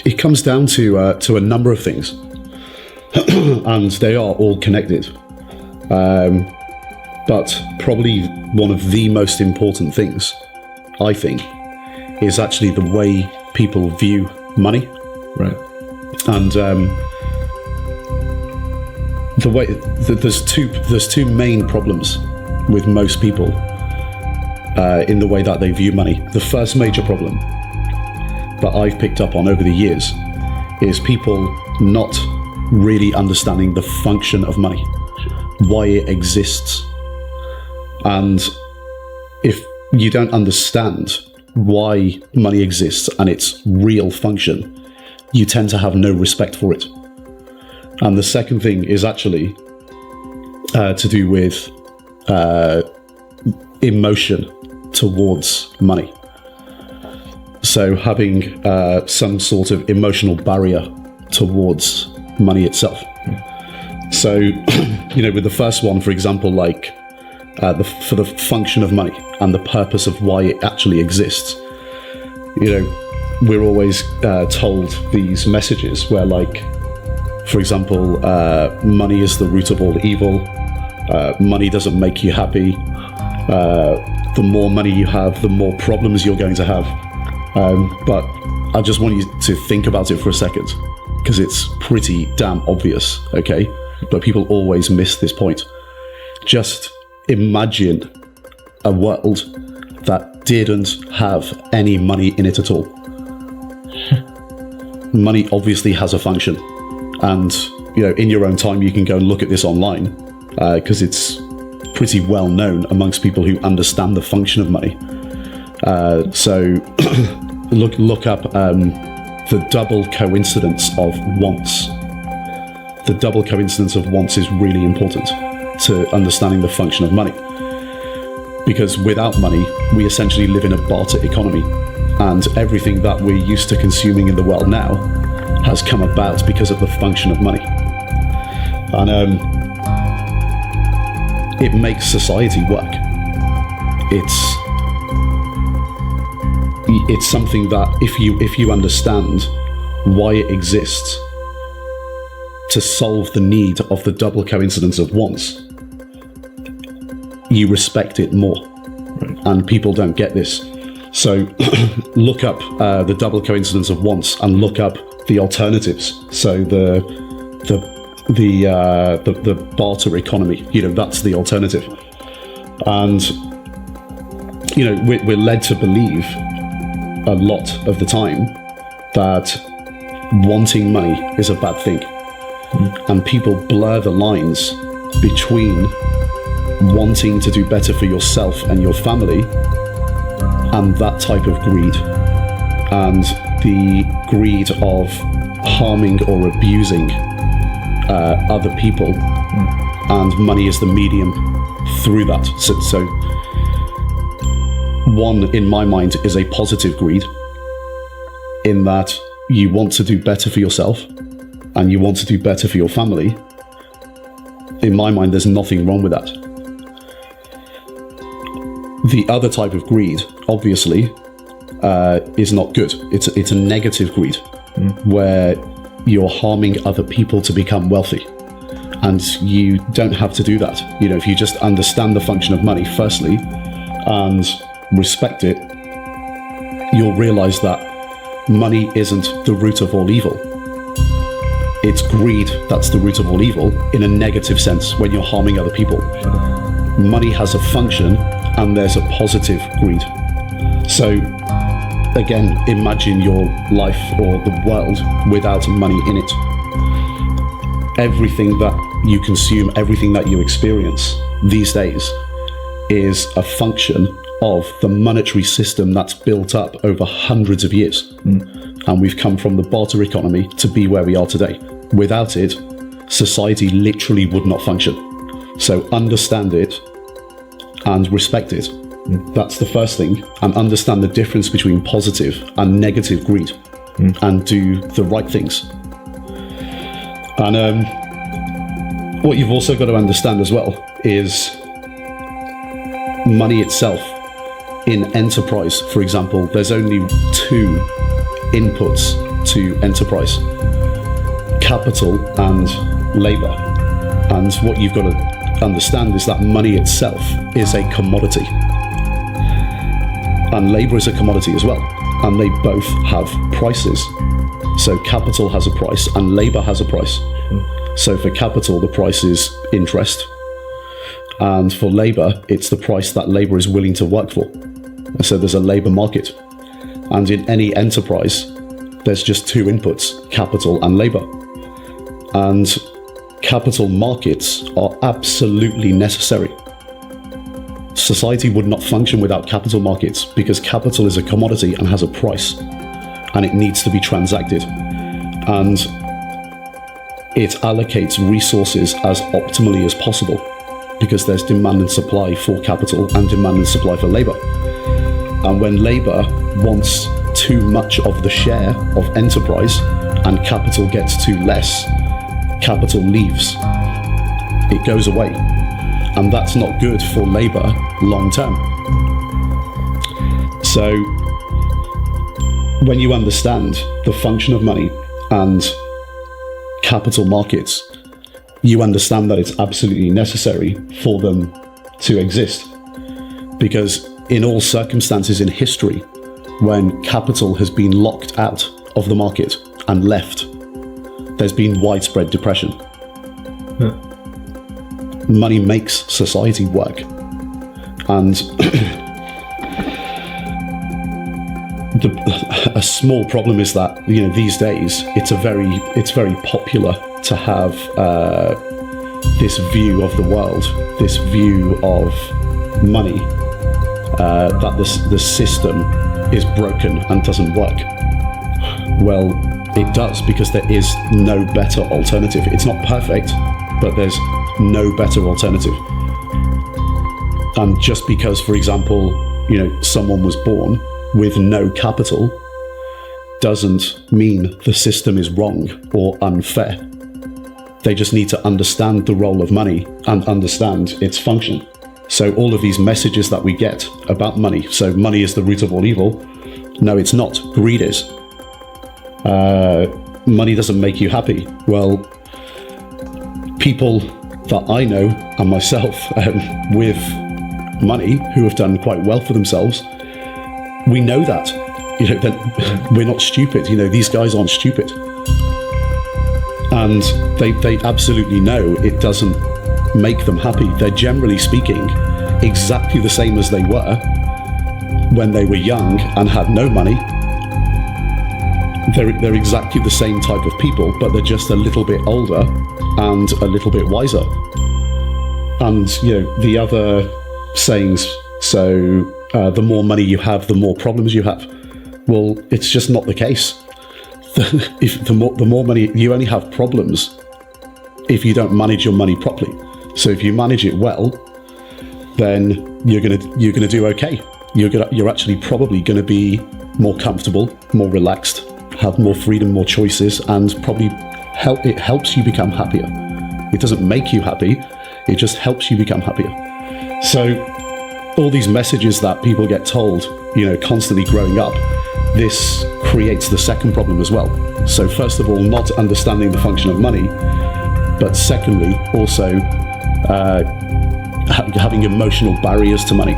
It comes down to a number of things, and they are all connected. But probably one of the most important things, I think, is actually the way people view money. Right. And the way there's two main problems with most people in the way that they view money. The first major problem that I've picked up on over the years is people not really understanding the function of money, why it exists. And if you don't understand why money exists and its real function, you tend to have no respect for it. And the second thing is actually to do with emotion towards money. So having some sort of emotional barrier towards money itself. So, with the first one, for example, like for the function of money and the purpose of why it actually exists, we're always told these messages where, like, for example, money is the root of all evil. Money doesn't make you happy. The more money you have, the more problems you're going to have. But I just want you to think about it for a second, because it's pretty damn obvious, okay? But people always miss this point. Just imagine a world that didn't have any money in it at all. Money obviously has a function. And, in your own time, you can go and look at this online, because it's pretty well known amongst people who understand the function of money. So look up the double coincidence of wants. The double coincidence of wants is really important to understanding the function of money. Because without money, we essentially live in a barter economy. And everything that we're used to consuming in the world now has come about because of the function of money. And it makes society work. It's something that if you understand why it exists, to solve the need of the double coincidence of wants, you respect it more. Right. And people don't get this. So look up the double coincidence of wants and look up the alternatives. So the barter economy, that's the alternative. And we're led to believe a lot of the time that wanting money is a bad thing. And people blur the lines between wanting to do better for yourself and your family and that type of greed, and the greed of harming or abusing other people, and money is the medium through that. So one, in my mind, is a positive greed, in that you want to do better for yourself and you want to do better for your family. In my mind, there's nothing wrong with that. The other type of greed, obviously, is not good. It's a negative greed, where you're harming other people to become wealthy. And you don't have to do that. If you just understand the function of money, firstly, and respect it, you'll realize that money isn't the root of all evil. It's greed that's the root of all evil, in a negative sense, when you're harming other people. Money has a function, and there's a positive greed. So again, imagine your life or the world without money in it. Everything that you consume, everything that you experience these days is a function of the monetary system that's built up over hundreds of years. And we've come from the barter economy to be where we are today. Without it, society literally would not function. So understand it and respect it. That's the first thing. And understand the difference between positive and negative greed, and do the right things. And what you've also got to understand as well is money itself. In enterprise, for example, there's only two inputs to enterprise: capital and labor. And what you've got to understand is that money itself is a commodity, and labor is a commodity as well, and they both have prices. So capital has a price and labor has a price. So for capital, the price is interest, and for labor, it's the price that labor is willing to work for. So there's a labor market, and in any enterprise there's just two inputs: capital and labor. And capital markets are absolutely necessary. Society would not function without capital markets, because capital is a commodity and has a price, and it needs to be transacted, and it allocates resources as optimally as possible, because there's demand and supply for capital and demand and supply for labor. And when labor wants too much of the share of enterprise and capital gets too less, capital leaves. It goes away. And that's not good for labor long term. So when you understand the function of money and capital markets, you understand that it's absolutely necessary for them to exist. Because in all circumstances in history, when capital has been locked out of the market and left, there's been widespread depression. Yeah. Money makes society work. And a small problem is that, these days it's very popular to have this view of the world, this view of money, that the system is broken and doesn't work. Well, it does, because there is no better alternative. It's not perfect, but there's no better alternative. And just because, for example, someone was born with no capital doesn't mean the system is wrong or unfair. They just need to understand the role of money and understand its function. So all of these messages that we get about money, so money is the root of all evil. No, it's not. Greed is. Money doesn't make you happy. Well, people that I know and myself with money who have done quite well for themselves, we know that. That we're not stupid. These guys aren't stupid. And they absolutely know it doesn't make them happy. They're generally speaking exactly the same as they were when they were young and had no money. They're exactly the same type of people, but they're just a little bit older and a little bit wiser. And the other sayings, so the more money you have, the more problems you have. Well, it's just not the case. If the more money, you only have problems if you don't manage your money properly. So if you manage it well, then you're gonna do okay. You're actually probably gonna be more comfortable, more relaxed, have more freedom, more choices, and probably it helps you become happier. It doesn't make you happy, it just helps you become happier. So all these messages that people get told, constantly growing up, this creates the second problem as well. So first of all, not understanding the function of money, but secondly, also having emotional barriers to money.